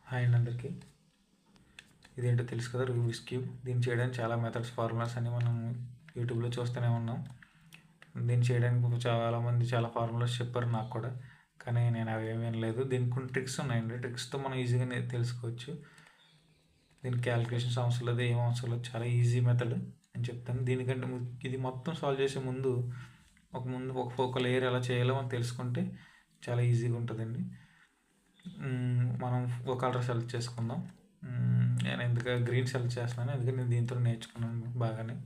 Hi అండి అందరికీ. ఇదేంటో తెలుసు కదా, రూబిక్స్ క్యూబ్. దీన్ని చేయడానికి చాలా మెథడ్స్, ఫార్ములాస్ అన్ని మనం యూట్యూబ్లో చూస్తూనే ఉన్నాం. దీన్ని చేయడానికి చాలామంది చాలా ఫార్ములాస్ చెప్పారు నాకు కూడా, కానీ నేను అవి ఏమీ వినలేదు. దీనికి కొన్ని ట్రిక్స్ ఉన్నాయండి. ట్రిక్స్తో మనం ఈజీగా తెలుసుకోవచ్చు. దీనికి క్యాలిక్యులేషన్స్ అవసరం లేదు, ఏం అవసరం లేదు. చాలా ఈజీ మెథడ్ అని చెప్తాను. దీనికంటే ఇది మొత్తం సాల్వ్ చేసే ముందు ఒక లేయర్ ఎలా చేయాలో మనం తెలుసుకుంటే చాలా ఈజీగా ఉంటుందండి. మనం ఒక కలర్ సెలెక్ట్ చేసుకుందాం. నేను ఎందుకు గ్రీన్ సెలెక్ట్ చేస్తున్నాను, ఎందుకంటే నేను దీంతో నేర్చుకున్నాను బాగానే.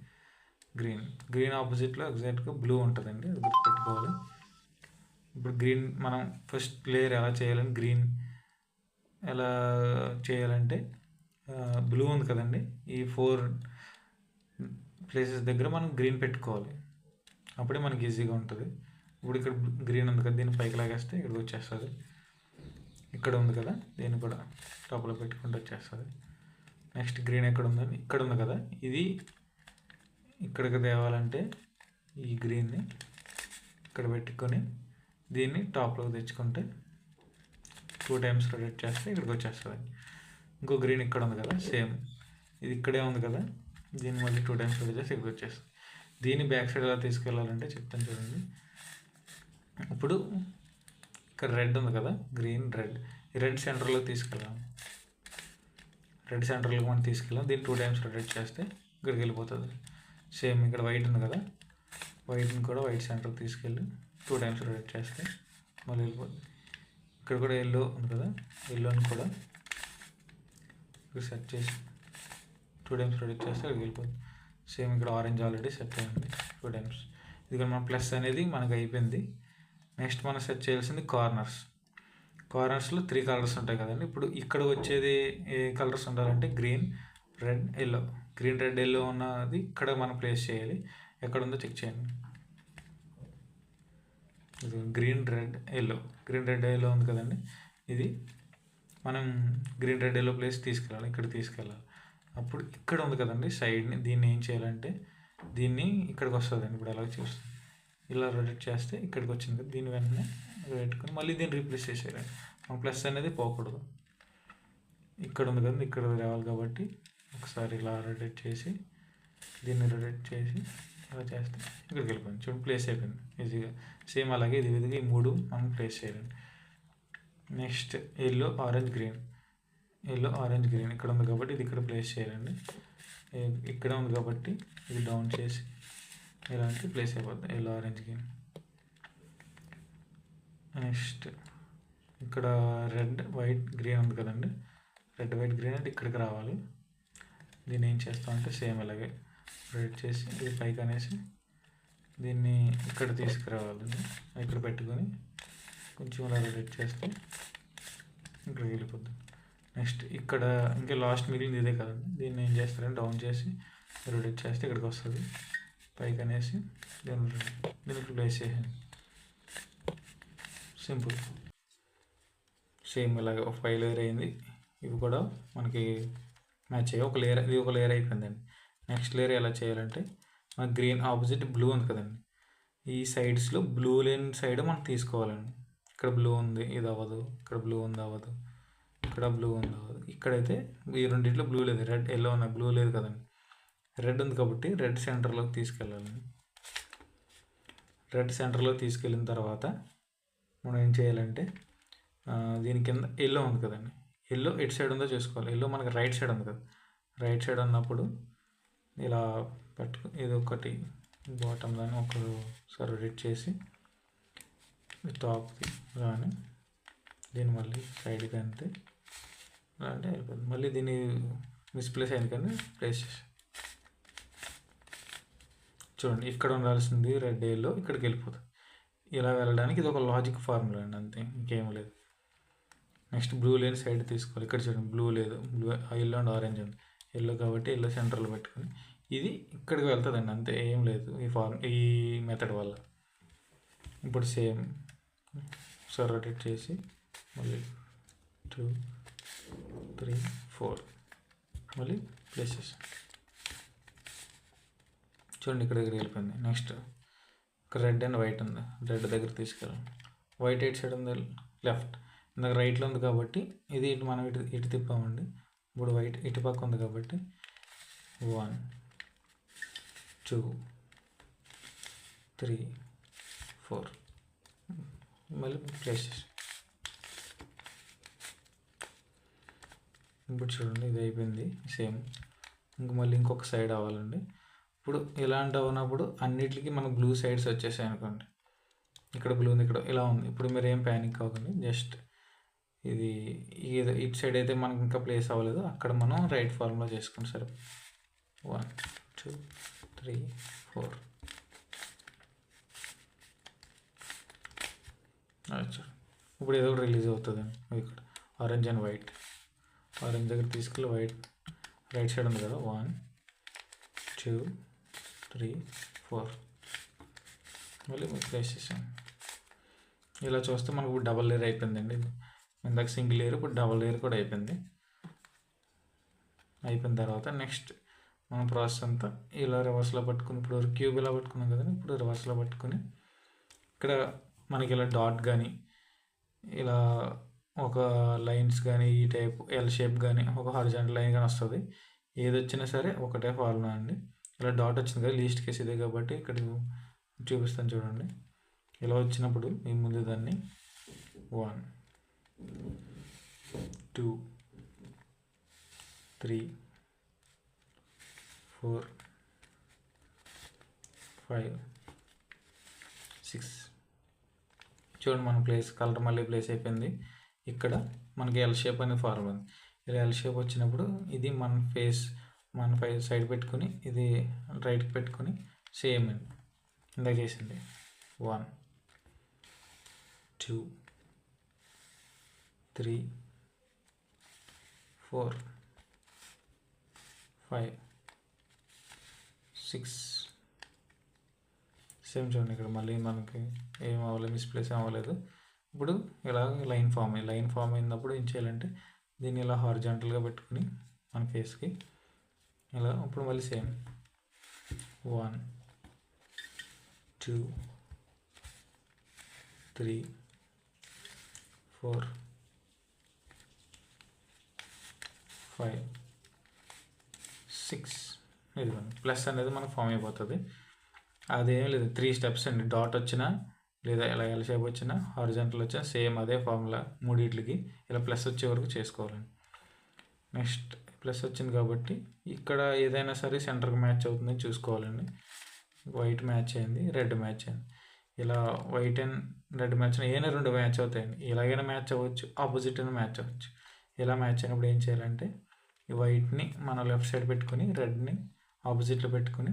గ్రీన్ ఆపోజిట్లో ఎగ్జాక్ట్గా బ్లూ ఉంటుందండి, అది గుర్తుపెట్టుకోవాలి. ఇప్పుడు గ్రీన్ మనం ఫస్ట్ లేయర్ ఎలా చేయాలని, గ్రీన్ ఎలా చేయాలంటే బ్లూ ఉంది కదండి, ఈ 4 ప్లేసెస్ దగ్గర మనం గ్రీన్ పెట్టుకోవాలి. అప్పుడే మనకి ఈజీగా ఉంటుంది. ఇప్పుడు ఇక్కడ గ్రీన్ ఉంది కదా, దీన్ని పైకి లాగేస్తే ఇక్కడికి వచ్చేస్తుంది. ఇక్కడ ఉంది కదా, దీన్ని కూడా టాప్లో పెట్టుకుంటూ వచ్చేస్తుంది. నెక్స్ట్ గ్రీన్ ఎక్కడ ఉందని, ఇక్కడ ఉంది కదా, ఇది ఇక్కడికి తేవాలంటే ఈ గ్రీన్ని ఇక్కడ పెట్టుకొని దీన్ని టాప్లోకి తెచ్చుకుంటే 2 టైమ్స్ రొటేట్ చేస్తే ఇక్కడికి వచ్చేస్తుంది. ఇంకో గ్రీన్ ఇక్కడ ఉంది కదా, సేమ్ ఇది ఇక్కడే ఉంది కదా, దీన్ని మళ్ళీ 2 టైమ్స్ రొటేట్ చేస్తే ఇక్కడికి వచ్చేస్తుంది. దీన్ని బ్యాక్ సైడ్ ఎలా తీసుకెళ్ళాలంటే చెప్తాను చూడండి. ఇప్పుడు ఇక్కడ రెడ్ ఉంది కదా, గ్రీన్ రెడ్, ఈ రెడ్ సెంటర్లో తీసుకెళ్ళాం. రెడ్ సెంటర్లోకి మనం తీసుకెళ్ళాం. దీన్ని 2 టైమ్స్ రొటేట్ చేస్తే ఇక్కడికి వెళ్ళిపోతుంది. సేమ్ ఇక్కడ వైట్ ఉంది కదా, వైట్ని కూడా వైట్ సెంటర్కి తీసుకెళ్ళి 2 టైమ్స్ రొటేట్ చేస్తే మళ్ళీ వెళ్ళిపోతుంది. ఇక్కడ కూడా ఎల్లో ఉంది కదా, ఎల్లోని కూడా ఇక్కడ సెట్ చేసి 2 టైమ్స్ రొటేట్ చేస్తే ఇక్కడికి వెళ్ళిపోతుంది. సేమ్ ఇక్కడ ఆరెంజ్ ఆల్రెడీ సెట్ అయింది 2 టైమ్స్. ఇది మన ప్లస్ అనేది మనకు అయిపోయింది. నెక్స్ట్ మనం సెట్ చేయాల్సింది కార్నర్స్లో 3 కలర్స్ ఉంటాయి కదండి. ఇప్పుడు ఇక్కడ వచ్చేది ఏ కలర్స్ ఉండాలంటే green, red, yellow. Green, red, yellow ఉన్నది ఇక్కడ మనం ప్లేస్ చేయాలి. ఎక్కడ ఉందో చెక్ చేయండి. ఇది green, red, yellow. Green, red, yellow ఉంది కదండి, ఇది మనం గ్రీన్, రెడ్, ఎల్లో ప్లేస్ తీసుకెళ్ళాలి. ఇక్కడ తీసుకెళ్ళాలి. అప్పుడు ఇక్కడ ఉంది కదండి సైడ్ని, దీన్ని ఏం చేయాలంటే దీన్ని ఇక్కడికి వస్తుందండి. ఇప్పుడు ఎలా చూస్తుంది, ఇలా రొటేట్ చేస్తే ఇక్కడికి వచ్చింది కదా, దీన్ని వెంటనే పెట్టుకొని మళ్ళీ దీన్ని రీప్లేస్ చేసేయాలండి. మన ప్లస్ అనేది పోకూడదు. ఇక్కడ ఉంది కదా, ఇక్కడ రావాలి కాబట్టి ఒకసారి ఇలా రొటేట్ చేసి దీన్ని రొటేట్ చేసి ఇలా చేస్తే ఇక్కడికి వెళ్ళిపోయింది. చూడండి, ప్లేస్ అయిపోయింది ఈజీగా. సేమ్ అలాగే ఇది విధిగా ఈ 3 మనం ప్లేస్ చేయాలండి. Next yellow, orange, green. Yellow, orange, green ఇక్కడ ఉంది కాబట్టి ఇది ఇక్కడ ప్లేస్ చేయాలండి. ఇక్కడ ఉంది కాబట్టి ఇది డౌన్ చేసి ఇలాంటి ప్లేస్ అయిపోతుంది. Yellow, orange, green. నెక్స్ట్ ఇక్కడ రెడ్, వైట్, గ్రీన్ ఉంది కదండి, రెడ్, వైట్, గ్రీన్ అంటే ఇక్కడికి రావాలి. దీన్ని ఏం చేస్తామంటే సేమ్ అలాగే రొటేట్ చేసి ఇది పైకి అనేసి దీన్ని ఇక్కడ తీసుకురావాలండి. ఇక్కడ పెట్టుకొని కొంచెం అలా రొటేట్ చేస్తే ఇక్కడికి వెళ్ళిపోతుంది. నెక్స్ట్ ఇక్కడ ఇంకా లాస్ట్ మిగిలింది ఇదే కదండి, దీన్ని ఏం చేస్తారంటే డౌన్ చేసి రొటేట్ చేస్తే ఇక్కడికి వస్తుంది. పైకి అనేసి దీన్ని ప్లేస్ చేయండి. సింపుల్. సేమ్ ఇలాగే ఒక 5 లేయర్ అయింది. ఇవి కూడా మనకి మ్యాచ్ అయ్యి ఇది ఒక లేయర్ అయిపోయిందండి. నెక్స్ట్ లేయర్ ఎలా చేయాలంటే మన గ్రీన్ ఆపోజిట్ బ్లూ ఉంది కదండి, ఈ సైడ్స్లో బ్లూ లేని సైడ్ మనం తీసుకోవాలండి. ఇక్కడ బ్లూ ఉంది, ఇది అవ్వదు. ఇక్కడ బ్లూ ఉంది, అవ్వదు. ఇక్కడ బ్లూ ఉంది, అవ్వదు. ఇక్కడైతే ఈ రెండింటిలో బ్లూ లేదు, రెడ్, ఎల్లో ఉన్నాయి, బ్లూ లేదు కదండి. రెడ్ ఉంది కాబట్టి రెడ్ సెంటర్లోకి తీసుకెళ్ళాలండి. రెడ్ సెంటర్లోకి తీసుకెళ్ళిన తర్వాత మనం ఏం చేయాలంటే దీని కింద ఎల్లో ఉంది కదండి, ఎల్లో ఎటు సైడ్ ఉందో చూసుకోవాలి. ఎల్లో మనకి రైట్ సైడ్ ఉంది కదా, రైట్ సైడ్ ఉన్నప్పుడు ఇలా పట్టుకుని ఇది ఒకటి బాటమ్ దాన్ని ఒకసారి రొటేట్ చేసి టాప్కి రాని దీన్ని మళ్ళీ సైడ్కి అంతే అంటే అయిపోతుంది. మళ్ళీ దీన్ని మిస్ప్లేస్ అయింది కానీ ప్లేస్ చేసి చూడండి, ఇక్కడ ఉండాల్సింది రెడ్, ఎల్లో ఇక్కడికి వెళ్ళిపోతుంది. ఇలా వెళ్ళడానికి ఇది ఒక లాజిక్ ఫార్ములా అండి, అంతే, ఇంకేం లేదు. నెక్స్ట్ బ్లూ లేని సైడ్ తీసుకోవాలి. ఇక్కడ చూడండి, బ్లూ లేదు, ఎల్లో అండ్ ఆరెంజ్ ఉంది. ఎల్లో కాబట్టి ఎల్లో సెంటర్లో పెట్టుకొని ఇది ఇక్కడికి వెళ్తుందండి, అంతే, ఏం లేదు ఈ మెథడ్ వల్ల. ఇప్పుడు సేమ్ ఒకసారి రొటేట్ చేసి మళ్ళీ 2, 3, 4 మళ్ళీ ప్లేస్ చేసాం. చూడండి, ఇక్కడ వెళ్ళిపోయింది. నెక్స్ట్ ఇక్కడ రెడ్ అండ్ వైట్ ఉంది, రెడ్ దగ్గర తీసుకెళ్ళాలి. వైట్ ఎయిట్ సైడ్ ఉంది, లెఫ్ట్. ఇందాక రైట్లో ఉంది కాబట్టి ఇది ఇటు మనం ఇటు తిప్పామండి. ఇప్పుడు వైట్ ఇటు పక్క ఉంది కాబట్టి 1 2 3 4 మళ్ళీ ప్లేస్ చేసి ఇప్పుడు చూడండి ఇది అయిపోయింది. సేమ్ మళ్ళీ ఇంకొక సైడ్ అవ్వాలండి. ఇప్పుడు ఇలాంటి అవునప్పుడు అన్నిటికీ మనకు బ్లూ సైడ్స్ వచ్చేసాయి అనుకోండి. ఇక్కడ బ్లూ ఉంది, ఇక్కడ ఇలా ఉంది. ఇప్పుడు మీరు ఏం ప్యానిక్ అవ్వకండి. జస్ట్ ఇది ఇటు సైడ్ అయితే మనకి ఇంకా ప్లేస్ అవ్వలేదు, అక్కడ మనం రైట్ ఫార్ములా చేసుకుని సరే 1 2 3 4 ఇప్పుడు ఏదో ఒకటి రిలీజ్ అవుతుంది. ఇక్కడ ఆరెంజ్ అండ్ వైట్, ఆరెంజ్ దగ్గర తీసుకెళ్ళి వైట్ రైట్ సైడ్ ఉంది కదా 1 2 3 4 మళ్ళీ ప్లేస్ చేసాం. ఇలా చూస్తే మనకు డబల్ లేయర్ అయిపోయిందండి. ఇందాక సింగిల్ లేయర్, ఇప్పుడు డబల్ లేయర్ కూడా అయిపోయింది. అయిపోయిన తర్వాత నెక్స్ట్ మన ప్రాసెస్ అంతా ఇలా రివర్స్లో పట్టుకుని, ఇప్పుడు క్యూబ్ ఇలా పట్టుకున్నాం కదండి, ఇప్పుడు రివర్స్లో పట్టుకుని ఇక్కడ మనకి ఇలా డాట్ కానీ ఇలా ఒక లైన్స్ కానీ ఈ టైప్ ఎల్ షేప్ కానీ ఒక హారిజాంటల్ లైన్ కానీ వస్తుంది. ఏది వచ్చినా సరే ఒకటే ఫార్ములా అండి. ఇలా డాట్ వచ్చింది కదా, లీస్ట్ కేస్ ఇదే కాబట్టి ఇక్కడ చూపిస్తాను చూడండి. ఇలా వచ్చినప్పుడు మీ ముందు దాన్ని 1 2 3 4 5 6 చూడండి మన ప్లేస్ కలర్ మళ్ళీ ప్లేస్ అయిపోయింది. ఇక్కడ మనకి ఎల్ షేప్ అనే ఫార్ములా ఉంది. ఇలా ఎల్ షేప్ వచ్చినప్పుడు ఇది మన ఫేస్ మన సైడ్ పెట్టుకుని ఇది రైట్కి పెట్టుకుని సేమ్ అండి ఇందాక చేసింది 1 2 3 4 5 6 సేమ్ చూడండి. ఇక్కడ మళ్ళీ మనకి ఏం అవ్వలేదు, మిస్ప్లేస్ అవ్వలేదు. ఇప్పుడు ఇలా లైన్ ఫామ్ అయినప్పుడు ఏం చేయాలంటే దీన్ని ఇలా హారిజాంటల్గా పెట్టుకుని మన ఫేస్కి ఇలా ఇప్పుడు మళ్ళీ సేమ్ 1 2 3 4 5 6 ఇది ప్లస్ అనేది మనకు ఫామ్ అయిపోతుంది. అదేం లేదు, 3 స్టెప్స్ అండి. డాట్ వచ్చినా లేదా ఇలా ఎల్ షేప్ వచ్చినా హారిజాంటల్ వచ్చినా సేమ్ అదే ఫార్ములా మూడింటికి ఇలా ప్లస్ వచ్చే వరకు చేసుకోవాలండి. నెక్స్ట్ ప్లస్ వచ్చింది కాబట్టి ఇక్కడ ఏదైనా సరే సెంటర్కి మ్యాచ్ అవుతుందని చూసుకోవాలండి. వైట్ మ్యాచ్ అయింది, రెడ్ మ్యాచ్ అయింది. ఇలా వైట్ అండ్ రెడ్ మ్యాచ్ ఏదైనా 2 మ్యాచ్ అవుతాయండి. ఇలాగైనా మ్యాచ్ అవ్వచ్చు, ఆపోజిట్ అయినా మ్యాచ్ అవ్వచ్చు. ఇలా మ్యాచ్ అయినప్పుడు ఏం చేయాలంటే ఈ వైట్ని మనం లెఫ్ట్ సైడ్ పెట్టుకుని రెడ్ని ఆపోజిట్లో పెట్టుకుని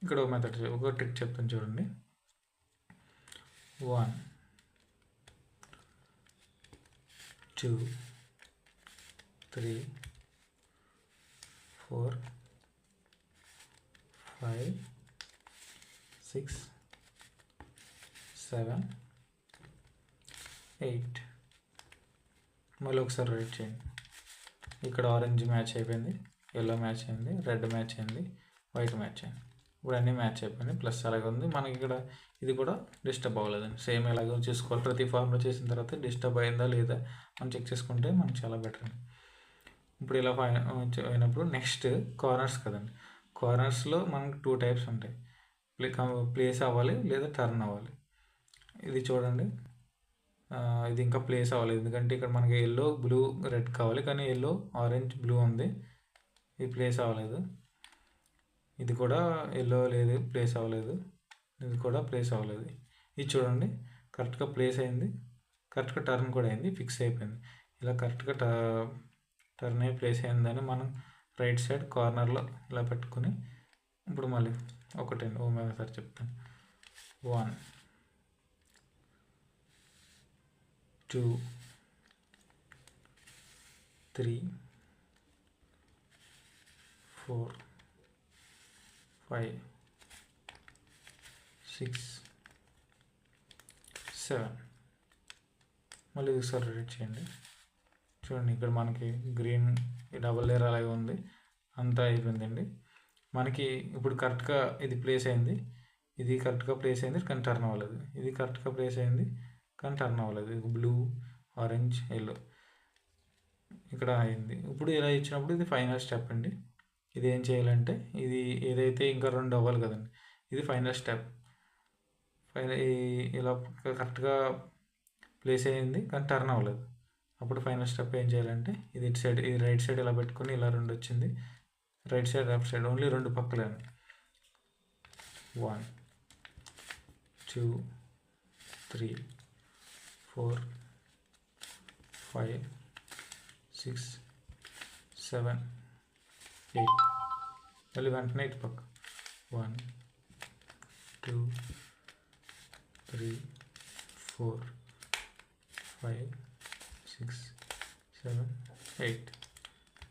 ఇక్కడ ఒక మెథడ్ ఒక ట్రిక్ చెప్తాను చూడండి. 1 2 3 4 5 6 7 8 మళ్ళీ ఒకసారి రైట్ చేయండి. ఇక్కడ ఆరెంజ్ మ్యాచ్ అయిపోయింది, ఎల్లో మ్యాచ్ అయింది, రెడ్ మ్యాచ్ అయింది, వైట్ మ్యాచ్ అయింది. ఇప్పుడు అన్నీ మ్యాచ్ అయిపోయినాయి. ప్లస్ అలాగే ఉంది. మనకి ఇక్కడ ఇది కూడా డిస్టర్బ్ అవ్వలేదండి. సేమ్ ఎలాగో చూసుకోవాలి. ప్రతి ఫార్ములా చేసిన తర్వాత డిస్టర్బ్ అయిందా లేదా మనం చెక్ చేసుకుంటే మనకు చాలా బెటర్ అండి. ఇప్పుడు ఇలా అయినప్పుడు నెక్స్ట్ కార్నర్స్ కదండి. కార్నర్స్లో మనకు 2 టైప్స్ ఉంటాయి. ప్లేస్ అవ్వాలి లేదా టర్న్ అవ్వాలి. ఇది చూడండి, ఇది ఇంకా ప్లేస్ అవ్వాలి. ఎందుకంటే ఇక్కడ మనకి ఎల్లో బ్లూ రెడ్ కావాలి, కానీ ఎల్లో ఆరెంజ్ బ్లూ ఉంది. ఇది ప్లేస్ అవ్వలేదు. ఇది కూడా ఎల్లో లేదు, ప్లేస్ అవ్వలేదు. ఇది కూడా ప్లేస్ అవ్వలేదు. ఇది చూడండి కరెక్ట్గా ప్లేస్ అయింది, కరెక్ట్గా టర్న్ కూడా అయింది, ఫిక్స్ అయిపోయింది. ఇలా కరెక్ట్గా టర్న్ అయ్యి ప్లేస్ అయిందని మనం రైట్ సైడ్ కార్నర్లో ఇలా పెట్టుకుని ఇప్పుడు మళ్ళీ ఒకటండి ఒకసారి చెప్తాను. 1 2 3 4 5 6 7 మళ్ళీ ఒకసారి రీడ్ చేయండి. చూడండి ఇక్కడ మనకి గ్రీన్ డబల్ లేయర్ అలాగే ఉంది, అంతా అయిపోయిందండి. మనకి ఇప్పుడు కరెక్ట్గా ఇది ప్లేస్ అయింది, ఇది కరెక్ట్గా ప్లేస్ అయింది కానీ టర్న్ అవ్వలేదు. ఇది కరెక్ట్గా ప్లేస్ అయింది కానీ టర్న్ అవ్వలేదు. ఇది బ్లూ ఆరెంజ్ ఎల్లో ఇక్కడ అయింది. ఇప్పుడు ఇలా ఇచ్చినప్పుడు ఇది ఫైనల్ స్టెప్ అండి. ఇది ఏం చేయాలంటే ఇది ఏదైతే ఇంకా 2 అవ్వాలి కదండి, ఇది ఫైనల్ స్టెప్. ఇలా కరెక్ట్గా ప్లేస్ అయ్యింది కానీ టర్న్ అవ్వలేదు. అప్పుడు ఫైనల్ స్టెప్ ఏం చేయాలంటే ఇది ఇటు సైడ్, ఇది రైట్ సైడ్ ఇలా పెట్టుకొని ఇలా 2 వచ్చింది. Right side left side only 2 పక్కలే. 1 2 3 4 5 6 7 8 మళ్ళీ వెంటనే ఇటు పక్క 1 2 3 4 5 6 7 8.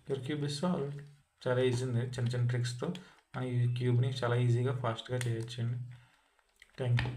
Your cube is solved. చాలా ఈజీ ఉంది. చిన్న చిన్న ట్రిక్స్తో మనం ఈ క్యూబ్ని చాలా ఈజీగా ఫాస్ట్గా చేయొచ్చండి. Thank you.